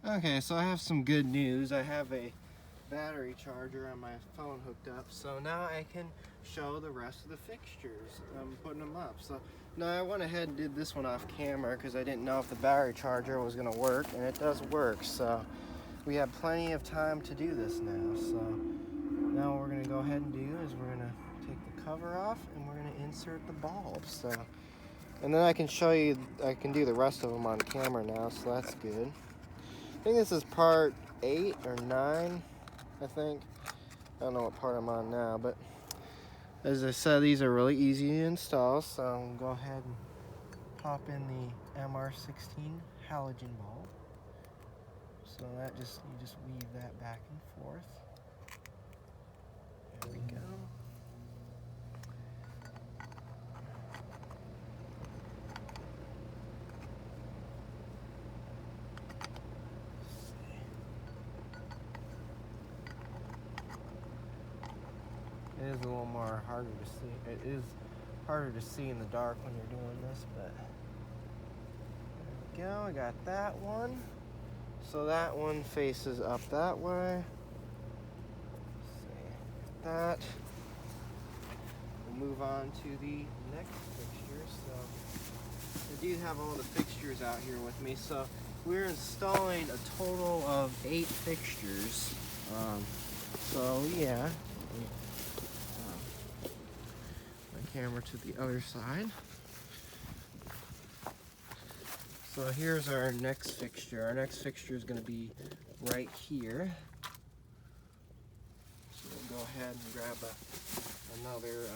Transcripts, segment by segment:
Okay, so I have some good news. I have a battery charger on my phone hooked up, so now I can show the rest of the fixtures. I'm putting them up. So now I went ahead and did this one off camera because I didn't know if the battery charger was going to work, and it does work. So we have plenty of time to do this now. So now what we're going to go ahead and do is we're going to take the cover off and we're going to insert the bulbs. So, and then I can show you, I can do the rest of them on camera now, so that's good. I think this is part 8 or 9, I think. I don't know what part I'm on now, but as I said, these are really easy to install, so I'll go ahead and pop in the MR16 halogen bulb. So that you just weave that back and forth. There we go. It is a little more harder to see. It is harder to see in the dark when you're doing this, but there we go. I got that one. So that one faces up that way. Let's see, that. We'll move on to the next fixture. So I do have all the fixtures out here with me. So we're installing a total of 8 fixtures. So yeah. Camera to the other side. So here's our next fixture. Our next fixture is going to be right here. So we'll go ahead and grab another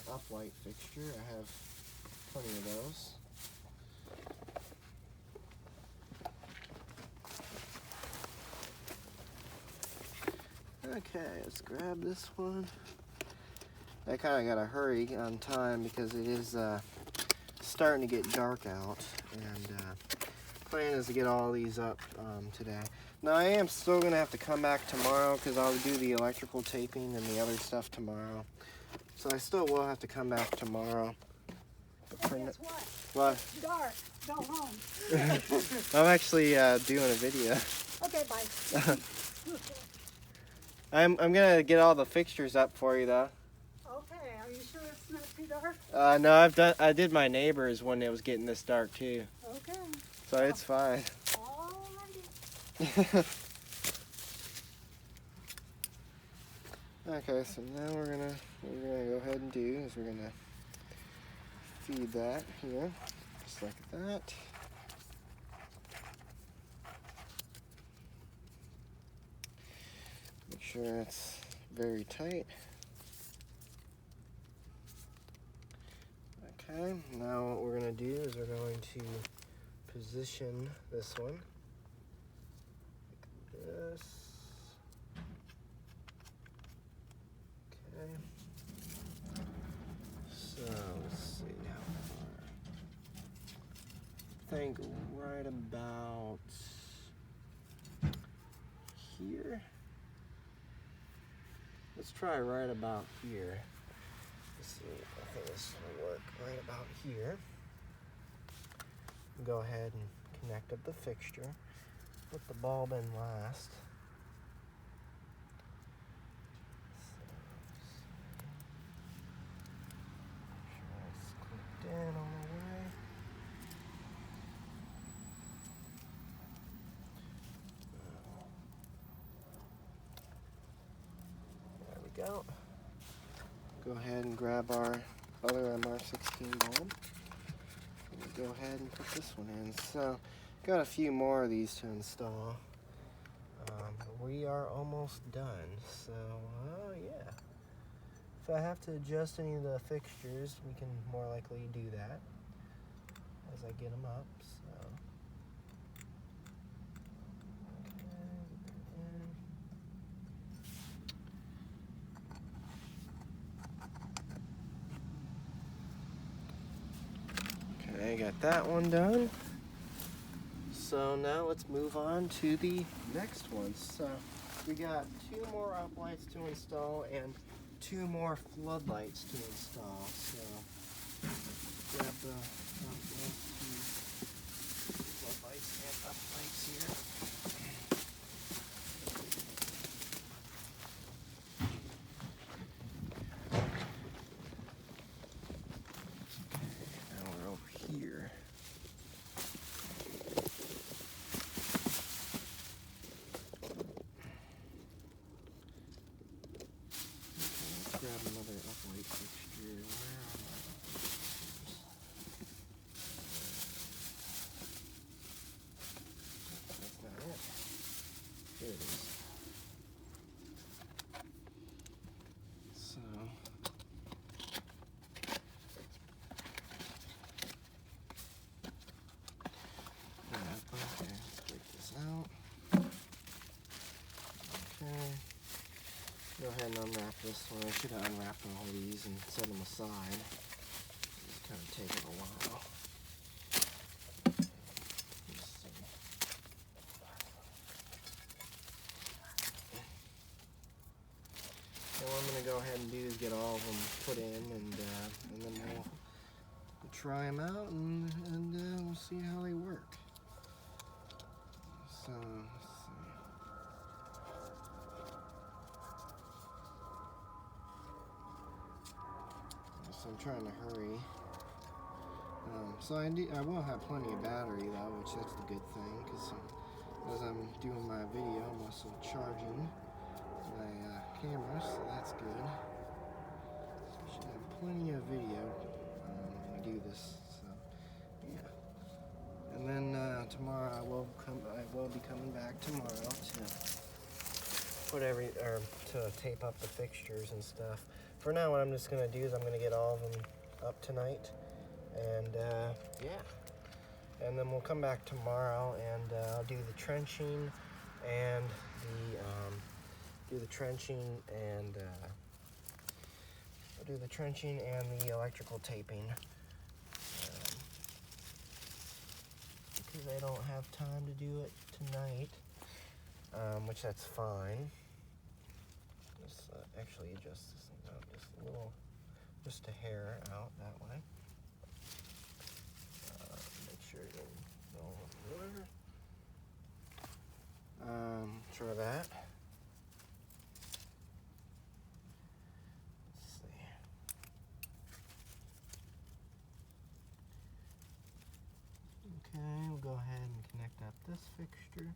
uplight fixture. I have plenty of those. Okay, let's grab this one. I kind of got to hurry on time because it is starting to get dark out, and plan is to get all these up today. Now I am still going to have to come back tomorrow because I'll do the electrical taping and the other stuff tomorrow. So I still will have to come back tomorrow. Well, guess what? What? It's dark. Go home. I'm actually doing a video. Okay, bye. I'm going to get all the fixtures up for you though. Okay, are you sure it's not too dark? No, I did my neighbor's when it was getting this dark too. Okay. So it's fine. Alrighty. Okay, so now we're gonna go ahead and do is we're gonna feed that here, just like that. Make sure it's very tight. Okay, now what we're going to do is we're going to position this one like this. Okay. So let's see how far. I think right about here. Let's try right about here. Let's see, I think this will work right about here. Go ahead and connect up the fixture. Put the bulb in last. So, make sure it's clipped in all the way. There we go. Go ahead and grab our other MR16 bulb. We'll go ahead and put this one in. So, got a few more of these to install. We are almost done. So, yeah. If I have to adjust any of the fixtures, we can more likely do that as I get them up. So. Okay, got that one done. So now let's move on to the next one. So we got 2 more uplights to install and 2 more floodlights to install. So grab the floodlights and uplights. out. Okay. Go ahead and unwrap this one. I should have unwrapped all these and set them aside. It's kind of taking a while. Let's see. So what I'm going to go ahead and do is get all of them put in, and then we'll try them out, and we'll see how they work. So, let's see. So I'm trying to hurry. So I will have plenty of battery though, which that's the good thing, because as I'm doing my video, I'm also charging my camera, so that's good. So I should have plenty of video when we do this. So yeah. And then tomorrow I will be coming back tomorrow to to tape up the fixtures and stuff. For now, what I'm just gonna do is I'm gonna get all of them up tonight, and yeah. And then we'll come back tomorrow, and I'll do the trenching and the electrical taping. Because I don't have time to do it tonight, which that's fine. Just actually adjust this thing out just a hair out that way. Make sure you know try that. Let's see. Okay, we'll go ahead and connect up this fixture.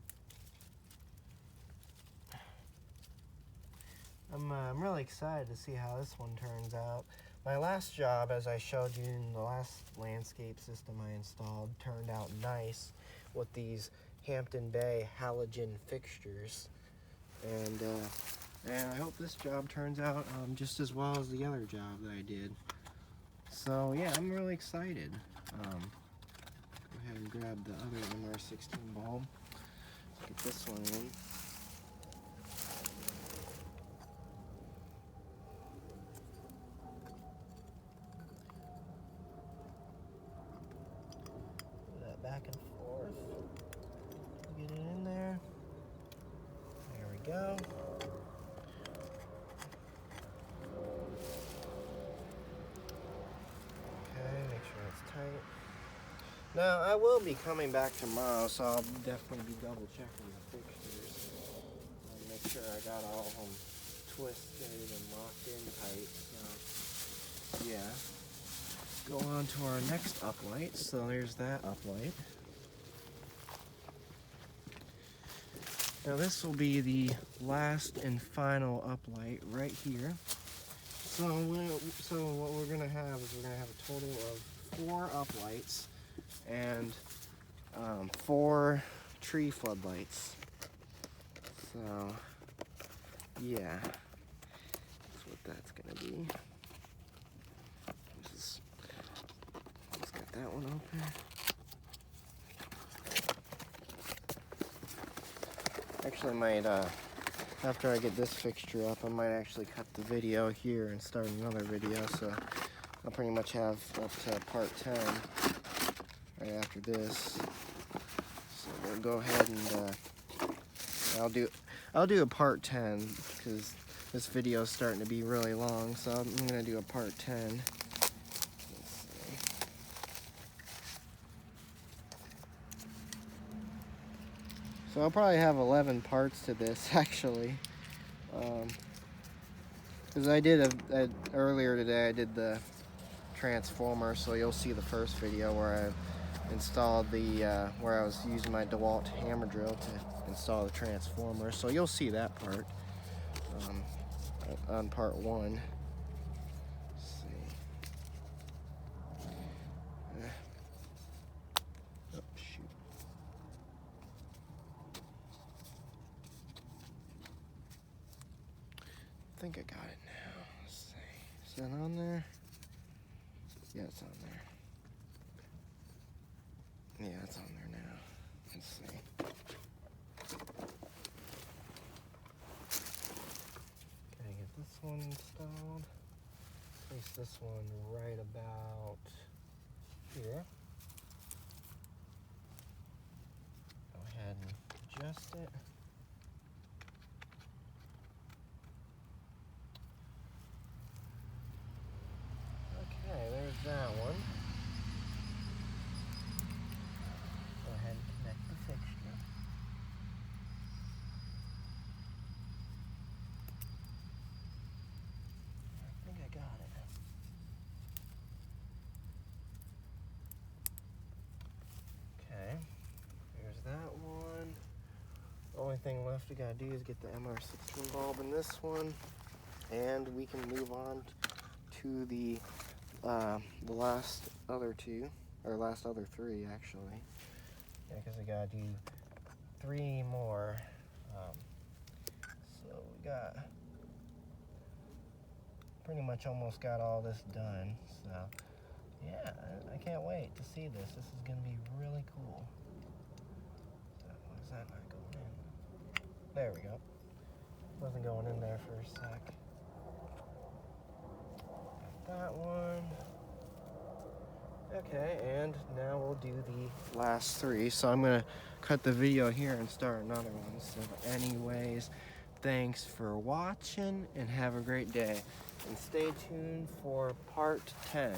I'm really excited to see how this one turns out. My last job, as I showed you in the last landscape system I installed, turned out nice with these Hampton Bay halogen fixtures. And I hope this job turns out just as well as the other job that I did. So yeah, I'm really excited. Go ahead and grab the other MR16 bulb. Get this one in. Back and forth. Get it in there. There we go. Okay, make sure it's tight. Now, I will be coming back tomorrow, so I'll definitely be double checking the fixtures. I'll make sure I got all of them twisted and locked in tight. So, yeah. Go on to our next uplight. So there's that uplight. Now this will be the last and final uplight right here. So what we're gonna have is we're gonna have a total of 4 uplights and 4 tree floodlights. So yeah, that's what that's gonna be. Let's get that one open. Actually might, after I get this fixture up, I might actually cut the video here and start another video, so I'll pretty much have up to part 10 right after this. So we'll go ahead and I'll do a part 10 because this video is starting to be really long, so I'm gonna do a part 10. So I'll probably have 11 parts to this actually, because I did earlier today I did the transformer, so you'll see the first video where I installed the where I was using my DeWalt hammer drill to install the transformer, so you'll see that part on part 1. I think I got it now. Let's see. Is that on there? Yeah, it's on there. Yeah, it's on there now. Let's see. place this one right about here. Go ahead and adjust it. Okay, there's that one. Go ahead and connect the fixture. I think I got it. Okay, there's that one. Only thing left we gotta do is get the MR16 bulb in this one, and we can move on to the last other two, or last other three actually. Yeah, because we gotta do 3 more. So we got pretty much almost got all this done. So yeah, I can't wait to see this. This is gonna be really cool. So, why is that not going in? There we go. Wasn't going in there for a sec. Got that one. Okay, and now we'll do the last 3. So I'm gonna cut the video here and start another one. So anyways, thanks for watching and have a great day. And stay tuned for part 10.